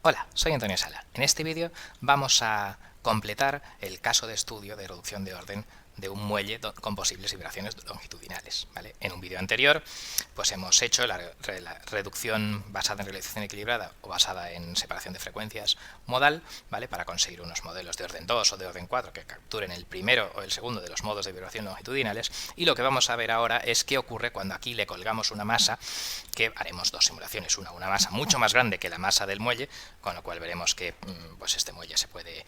Hola, soy Antonio Sala. En este vídeo vamos a completar el caso de estudio de reducción de orden de un muelle con posibles vibraciones longitudinales, ¿vale? En un vídeo anterior pues hemos hecho la reducción basada en realización equilibrada o basada en separación de frecuencias modal, ¿vale? Para conseguir unos modelos de orden 2 o de orden 4 que capturen el primero o el segundo de los modos de vibración longitudinales, y lo que vamos a ver ahora es qué ocurre cuando aquí le colgamos una masa, que haremos dos simulaciones, una masa mucho más grande que la masa del muelle, con lo cual veremos que pues este muelle se puede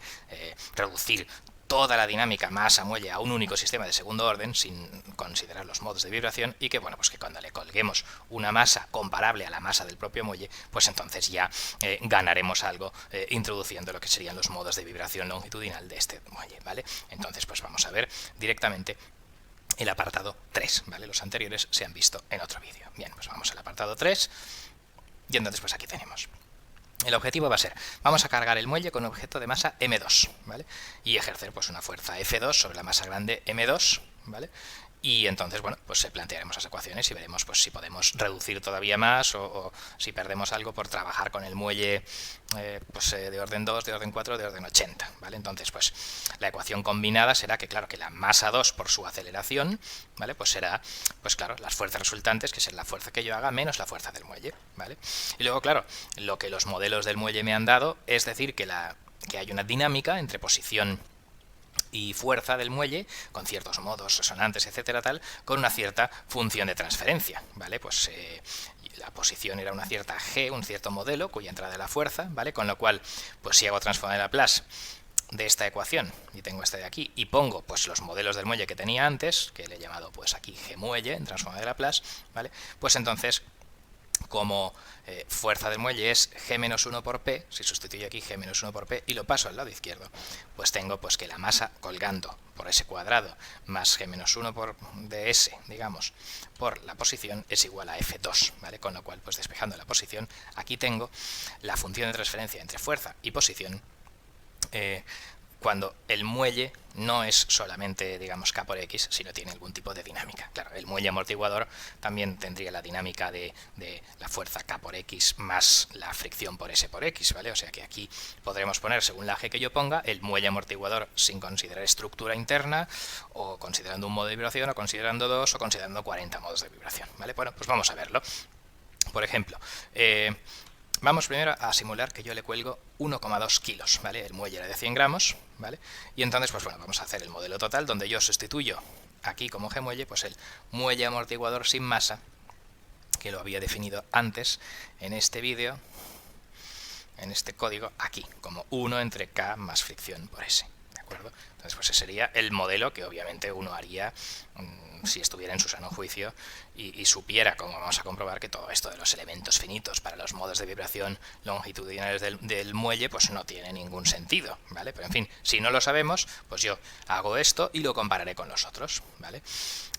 reducir toda la dinámica masa-muelle a un único sistema de segundo orden sin considerar los modos de vibración, y que bueno, pues que cuando le colguemos una masa comparable a la masa del propio muelle, pues entonces ya ganaremos algo introduciendo lo que serían los modos de vibración longitudinal de este muelle, ¿vale? Entonces pues vamos a ver directamente el apartado 3, ¿vale? Los anteriores se han visto en otro vídeo. Bien, pues vamos al apartado 3 y entonces pues aquí tenemos. El objetivo va a ser, vamos a cargar el muelle con un objeto de masa M2, ¿vale? Y ejercer pues una fuerza F2 sobre la masa grande M2, ¿vale? Y entonces, bueno, pues plantearemos las ecuaciones y veremos pues si podemos reducir todavía más o si perdemos algo por trabajar con el muelle de orden 2, de orden 4, de orden 80, ¿vale? Entonces, pues la ecuación combinada será que, claro, que la masa 2 por su aceleración, ¿vale? Pues será, pues claro, las fuerzas resultantes, que es la fuerza que yo haga, menos la fuerza del muelle, ¿vale? Y luego, claro, lo que los modelos del muelle me han dado es decir que hay una dinámica entre posición y fuerza del muelle, con ciertos modos resonantes, etcétera, tal, con una cierta función de transferencia, ¿vale? Pues la posición era una cierta G, un cierto modelo, cuya entrada era la fuerza, ¿vale? Con lo cual, pues si hago transformar de Laplace de esta ecuación, y tengo esta de aquí, y pongo pues los modelos del muelle que tenía antes, que le he llamado pues aquí G muelle, en transformada de Laplace, ¿vale? Pues entonces, como fuerza del muelle es G-1 por P, si sustituyo aquí G-1 por P y lo paso al lado izquierdo, pues tengo pues que la masa colgando por ese cuadrado más G-1 por ds, digamos, por la posición es igual a F2, ¿vale? Con lo cual, pues despejando la posición, aquí tengo la función de transferencia entre fuerza y posición cuando el muelle no es solamente, digamos, K por X, sino tiene algún tipo de dinámica. Claro, el muelle amortiguador también tendría la dinámica de la fuerza K por X más la fricción por S por X, ¿vale? O sea que aquí podremos poner, según la G que yo ponga, el muelle amortiguador sin considerar estructura interna, o considerando un modo de vibración, o considerando dos, o considerando 40 modos de vibración, ¿vale? Bueno, pues vamos a verlo. Por ejemplo, vamos primero a simular que yo le cuelgo 1,2 kilos, ¿vale? El muelle era de 100 gramos, ¿vale? Y entonces, pues bueno, vamos a hacer el modelo total, donde yo sustituyo aquí como G muelle, pues el muelle amortiguador sin masa, que lo había definido antes en este vídeo, en este código, aquí, como 1 entre K más fricción por S, ¿de acuerdo? Entonces, pues ese sería el modelo que obviamente uno haría si estuviera en su sano juicio y supiera, como vamos a comprobar, que todo esto de los elementos finitos para los modos de vibración longitudinales del muelle pues no tiene ningún sentido, ¿vale? Pero en fin, si no lo sabemos, pues yo hago esto y lo compararé con los otros, ¿vale?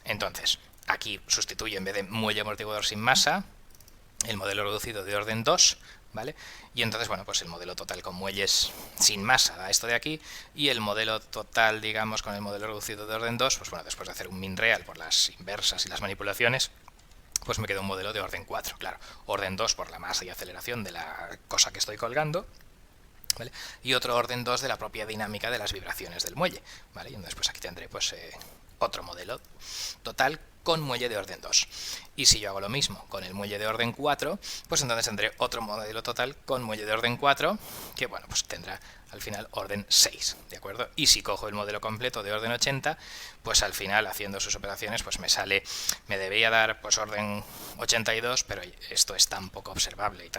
Entonces, aquí sustituyo, en vez de muelle amortiguador sin masa, el modelo reducido de orden 2, ¿vale? Y entonces, bueno, pues el modelo total con muelles sin masa da esto de aquí, y el modelo total, digamos, con el modelo reducido de orden 2, pues bueno, después de hacer un min real por las inversas y las manipulaciones, pues me queda un modelo de orden 4, claro, orden 2 por la masa y aceleración de la cosa que estoy colgando, ¿vale? Y otro orden 2 de la propia dinámica de las vibraciones del muelle, ¿vale? Y entonces pues aquí tendré pues otro modelo total con muelle de orden 2. Y si yo hago lo mismo con el muelle de orden 4, pues entonces tendré otro modelo total con muelle de orden 4, que bueno, pues tendrá al final orden 6, ¿de acuerdo? Y si cojo el modelo completo de orden 80, pues al final, haciendo sus operaciones, pues me debería dar pues orden 82, pero esto es tan poco observable y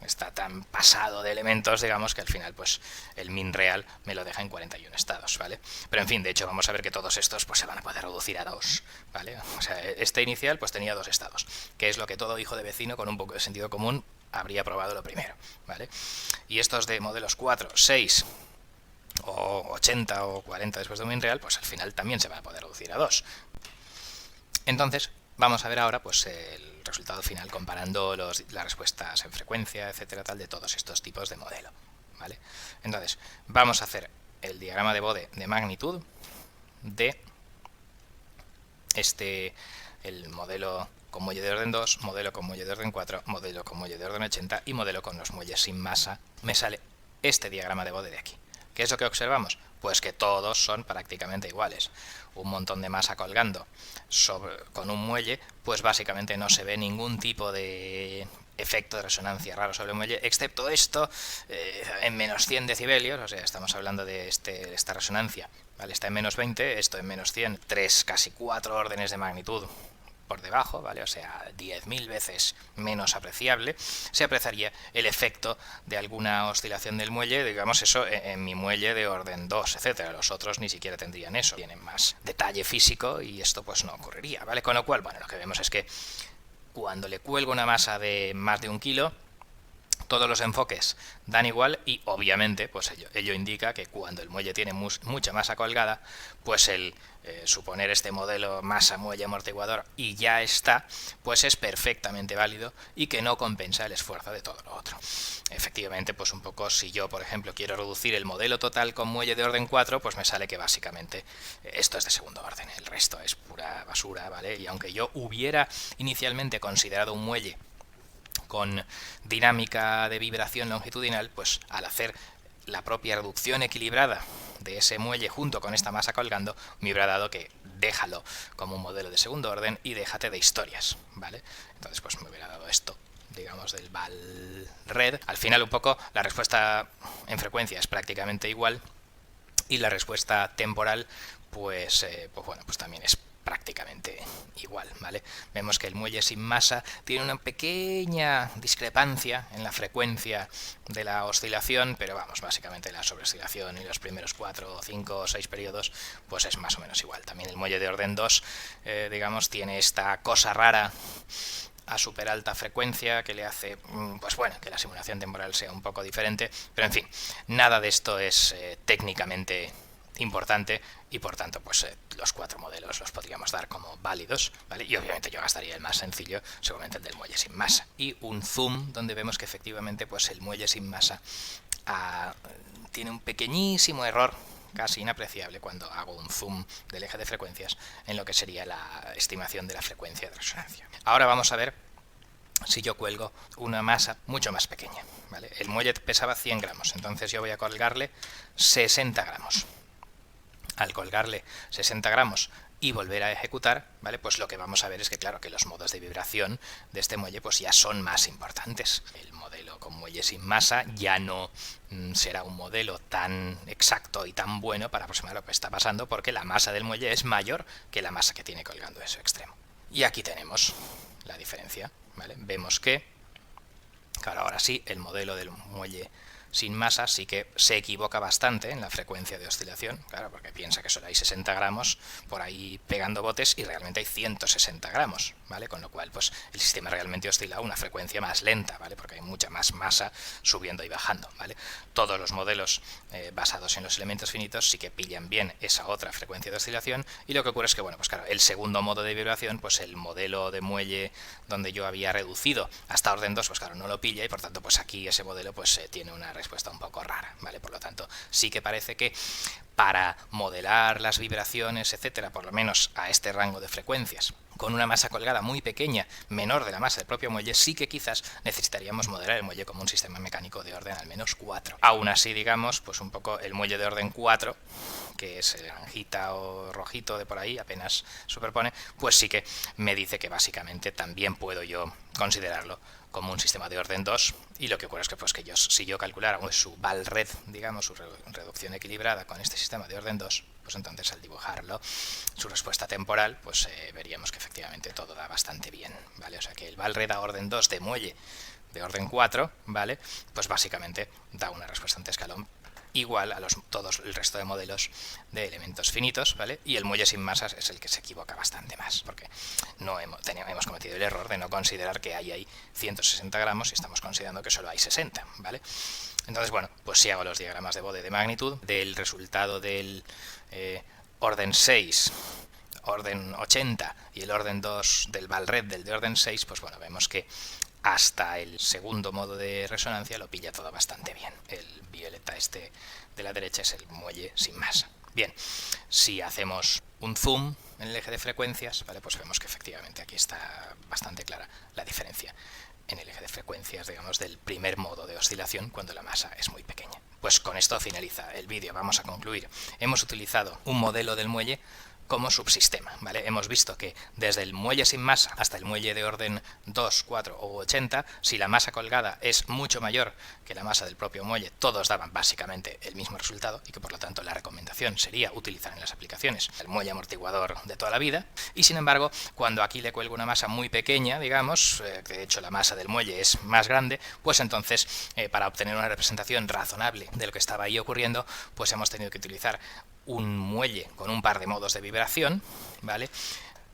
está tan pasado de elementos, digamos, que al final pues el min real me lo deja en 41 estados, ¿vale? Pero en fin, de hecho vamos a ver que todos estos pues se van a poder reducir a 2, ¿vale? O sea, este inicial pues tenía 2 estados, que es lo que todo hijo de vecino con un poco de sentido común habría probado lo primero, ¿vale? Y estos de modelos 4, 6 o 80 o 40 después de un min real, pues al final también se van a poder reducir a 2. Entonces, vamos a ver ahora pues el resultado final comparando las respuestas en frecuencia, etcétera, tal, de todos estos tipos de modelo, ¿vale? Entonces, vamos a hacer el diagrama de Bode de magnitud de el modelo con muelle de orden 2, modelo con muelle de orden 4, modelo con muelle de orden 80 y modelo con los muelles sin masa. Me sale este diagrama de Bode de aquí. ¿Qué es lo que observamos? Pues que todos son prácticamente iguales. Un montón de masa colgando con un muelle, pues básicamente no se ve ningún tipo de efecto de resonancia raro sobre el muelle, excepto esto en menos 100 decibelios, o sea, estamos hablando de esta resonancia, ¿vale? Está en menos 20, esto en menos 100, 3, casi 4 órdenes de magnitud por debajo, ¿vale? O sea, 10.000 veces menos apreciable, se apreciaría el efecto de alguna oscilación del muelle, digamos eso, en mi muelle de orden 2, etcétera. Los otros ni siquiera tendrían eso, tienen más detalle físico y esto pues no ocurriría, ¿vale? Con lo cual, bueno, lo que vemos es que cuando le cuelgo una masa de más de 1 kilo, todos los enfoques dan igual y obviamente pues ello indica que cuando el muelle tiene mucha masa colgada, pues el suponer este modelo masa muelle amortiguador y ya está, pues es perfectamente válido y que no compensa el esfuerzo de todo lo otro. Efectivamente, pues un poco si yo por ejemplo quiero reducir el modelo total con muelle de orden 4, pues me sale que básicamente esto es de segundo orden, el resto es pura basura, ¿vale? Y aunque yo hubiera inicialmente considerado un muelle con dinámica de vibración longitudinal, pues al hacer la propia reducción equilibrada de ese muelle junto con esta masa colgando, me hubiera dado que déjalo como un modelo de segundo orden y déjate de historias, ¿vale? Entonces pues me hubiera dado esto, digamos, del Val-Red. Al final un poco la respuesta en frecuencia es prácticamente igual y la respuesta temporal pues bueno, pues también es prácticamente igual, ¿vale? Vemos que el muelle sin masa tiene una pequeña discrepancia en la frecuencia de la oscilación, pero vamos, básicamente la sobreoscilación y los primeros 4, 5 o 6 periodos pues es más o menos igual. También el muelle de orden 2, digamos, tiene esta cosa rara a súper alta frecuencia que le hace, pues bueno, que la simulación temporal sea un poco diferente, pero en fin, nada de esto es técnicamente importante y por tanto pues los 4 modelos los podríamos dar como válidos, ¿vale? Y obviamente yo gastaría el más sencillo, seguramente el del muelle sin masa, y un zoom donde vemos que efectivamente pues el muelle sin masa tiene un pequeñísimo error casi inapreciable cuando hago un zoom del eje de frecuencias en lo que sería la estimación de la frecuencia de resonancia. Ahora vamos a ver si yo cuelgo una masa mucho más pequeña, ¿vale? El muelle pesaba 100 gramos, entonces yo voy a colgarle 60 gramos. Al colgarle 60 gramos y volver a ejecutar, ¿vale? Pues lo que vamos a ver es que claro que los modos de vibración de este muelle pues ya son más importantes. El modelo con muelle sin masa ya no será un modelo tan exacto y tan bueno para aproximar lo que está pasando porque la masa del muelle es mayor que la masa que tiene colgando en su extremo. Y aquí tenemos la diferencia, ¿vale? Vemos que, claro, ahora sí, el modelo del muelle sin masa sí que se equivoca bastante en la frecuencia de oscilación, claro, porque piensa que solo hay 60 gramos por ahí pegando botes y realmente hay 160 gramos, ¿vale? Con lo cual, pues el sistema realmente oscila a una frecuencia más lenta, ¿vale? Porque hay mucha más masa subiendo y bajando, ¿vale? Todos los modelos basados en los elementos finitos sí que pillan bien esa otra frecuencia de oscilación y lo que ocurre es que, bueno, pues claro, el segundo modo de vibración, pues el modelo de muelle donde yo había reducido hasta orden 2, pues claro, no lo pilla y por tanto, pues aquí ese modelo pues tiene una respuesta un poco rara, ¿vale? Por lo tanto, sí que parece que para modelar las vibraciones, etcétera, por lo menos a este rango de frecuencias, con una masa colgada muy pequeña, menor de la masa del propio muelle, sí que quizás necesitaríamos modelar el muelle como un sistema mecánico de orden al menos 4. Aún así, digamos, pues un poco el muelle de orden 4, que es el naranjita o rojito de por ahí, apenas superpone, pues sí que me dice que básicamente también puedo yo considerarlo como un sistema de orden 2 y lo que ocurre es que, pues, si yo calculara su Val-Red, digamos, su reducción equilibrada con este sistema de orden 2, pues entonces al dibujarlo, su respuesta temporal, pues veríamos que efectivamente todo da bastante bien, ¿vale? O sea que el Val-Red a orden 2 de muelle de orden 4, ¿vale? Pues básicamente da una respuesta ante escalón igual a todos el resto de modelos de elementos finitos, ¿vale? Y el muelle sin masas es el que se equivoca bastante más, porque no hemos cometido el error de no considerar que hay 160 gramos y estamos considerando que solo hay 60, ¿vale? Entonces, bueno, pues si hago los diagramas de Bode de magnitud del resultado del orden 6, orden 80 y el orden 2 del Val-Red del de orden 6, pues bueno, vemos que hasta el segundo modo de resonancia lo pilla todo bastante bien. El violeta este de la derecha es el muelle sin masa. Bien, si hacemos un zoom en el eje de frecuencias, ¿vale? Pues vemos que efectivamente aquí está bastante clara la diferencia en el eje de frecuencias, digamos, del primer modo de oscilación cuando la masa es muy pequeña. Pues con esto finaliza el vídeo, vamos a concluir. Hemos utilizado un modelo del muelle como subsistema, ¿vale? Hemos visto que desde el muelle sin masa hasta el muelle de orden 2, 4 o 80, si la masa colgada es mucho mayor que la masa del propio muelle, todos daban básicamente el mismo resultado y que por lo tanto la recomendación sería utilizar en las aplicaciones el muelle amortiguador de toda la vida. Y sin embargo, cuando aquí le cuelgo una masa muy pequeña, digamos, que de hecho la masa del muelle es más grande, pues entonces para obtener una representación razonable de lo que estaba ahí ocurriendo, pues hemos tenido que utilizar un muelle con un par de modos de vibración, ¿vale?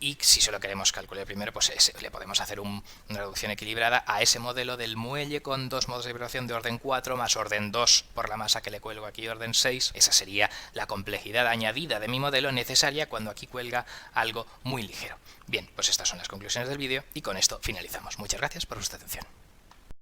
Y si solo queremos calcular primero, pues le podemos hacer una reducción equilibrada a ese modelo del muelle con dos modos de vibración de orden 4 más orden 2 por la masa que le cuelgo aquí, orden 6. Esa sería la complejidad añadida de mi modelo necesaria cuando aquí cuelga algo muy ligero. Bien, pues estas son las conclusiones del vídeo y con esto finalizamos. Muchas gracias por vuestra atención.